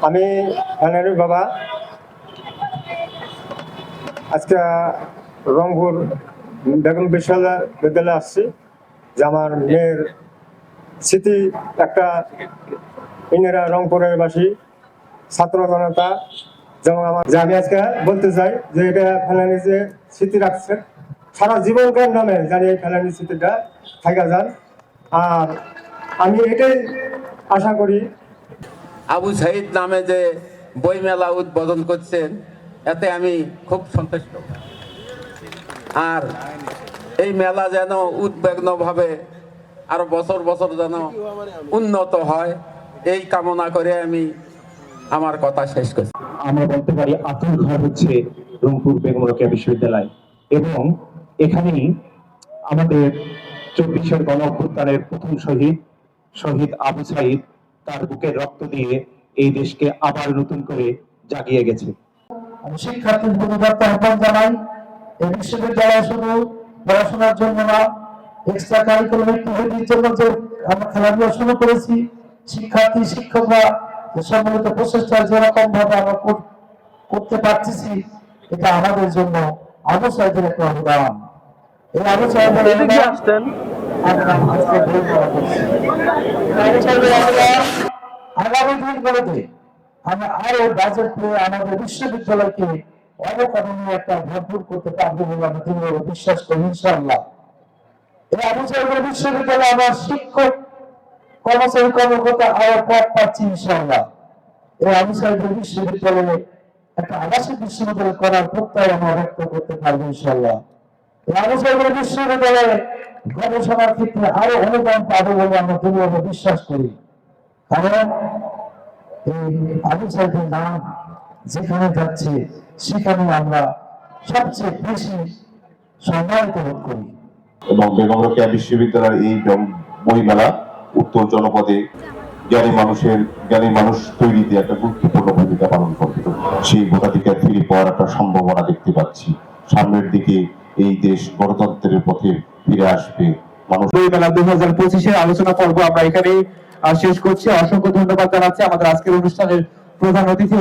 আমি ফানারুর বাবা। আজকে রংপুর বেগম বিশ্ববিদ্যালয়ে আসছি যে আমার মেয়ের স্মৃতি একটা ইন্দিরা রংপুরের বাসী ছাত্র জনতা যেমন আমার যে আমি আজকে বলতে চাই যে এটা ফেলানি যে স্মৃতি রাখছে সারা জীবনকার নামে জানি এই ফেলানি স্মৃতিটা থাকা যান। আর আমি এটাই আশা করি আবু সাইদ নামে যে বই মেলা উদ্বোধন করছেন এতে আমি খুব সন্তুষ্ট। আর এই মেলা যেন উদ্বিগ্নভাবে আরো বছর বছর যেন উন্নত হয় এই কামনা করে আমি আমার কথা শেষ করছি। আমরা বলতে পারি আতুর ঘর হচ্ছে রংপুর বেগম রোকেয়া বিশ্ববিদ্যালয় এবং এখানেই আমাদের 24-এর গণ অভ্যুত্থানের প্রথম শহীদ আবু সাইদ তার বুকের রক্ত দিয়ে এই দেশকে আবার নতুন করে জাগিয়ে গেছে। শিক্ষার্থীদের প্রতি আহ্বান জানাই, এই বিশ্ববিদ্যালয় শুধু পড়াশোনার জন্য না, এক্সট্রা কারিকুলাম অ্যাক্টিভিটির জন্য যে আমরা খেলাধুলা শুরু করেছি, শিক্ষার্থী শিক্ষকরা সম্মিলিত প্রচেষ্টা যেরকম ভাবে আমরা করতে পারতেছি, এটা আমাদের জন্য আবু সাইদের একটা অবদান। এই আবু সাইদের আগামী দিনগুলোতে আমরা আরো বাজেট পেয়ে আমাদের বিশ্ববিদ্যালয়কে অবকাঠামো একটা ভরপুর করতে পারবো বলে আমি দৃঢ়ভাবে বিশ্বাস করি ইনশাআল্লাহ। এই আবু সাইদ বিশ্ববিদ্যালয়ে আমার শিক্ষক কর্মচারী কর্মকর্তা আরো পদ পাচ্ছি ইনশাআল্লাহ। এই আবু সাইদ বিশ্ববিদ্যালয়ে একটা আবাসিক বিশ্ববিদ্যালয় করার প্রত্যয় আমরা ব্যক্ত করতে পারবো ইনশাআল্লাহ। এই আবু সাইদ বিশ্ববিদ্যালয়ে গবেষণার ক্ষেত্রে আরো অনুদান পাবো বলে আমরা দৃঢ়ভাবে বিশ্বাস করি। কারণ এই আবু সাইদের নাম যেখানে যাচ্ছে সেখানে আমরা সবচেয়ে বেশি সম্মানিত বোধ করি। এবং বেগম রোকেয়া বিশ্ববিদ্যালয়ের এই বই মেলা উত্তর জনপদে জ্ঞানী মানুষ তৈরিতে একটা গুরুত্বপূর্ণ ভূমিকা পালন করবে। সেই ভোটাধিকার ফিরে পাওয়ার একটা সম্ভাবনা দেখতে পাচ্ছি। সামনের দিকে এই দেশ গণতন্ত্রের পথে ফিরে আসবে। মানুষ বই মেলা 2025-এর আলোচনা পর্ব আমরা এখানেই শেষ করছি। অসংখ্য ধন্যবাদ জানাচ্ছি আমাদের আজকের অনুষ্ঠানের প্রধান অতিথি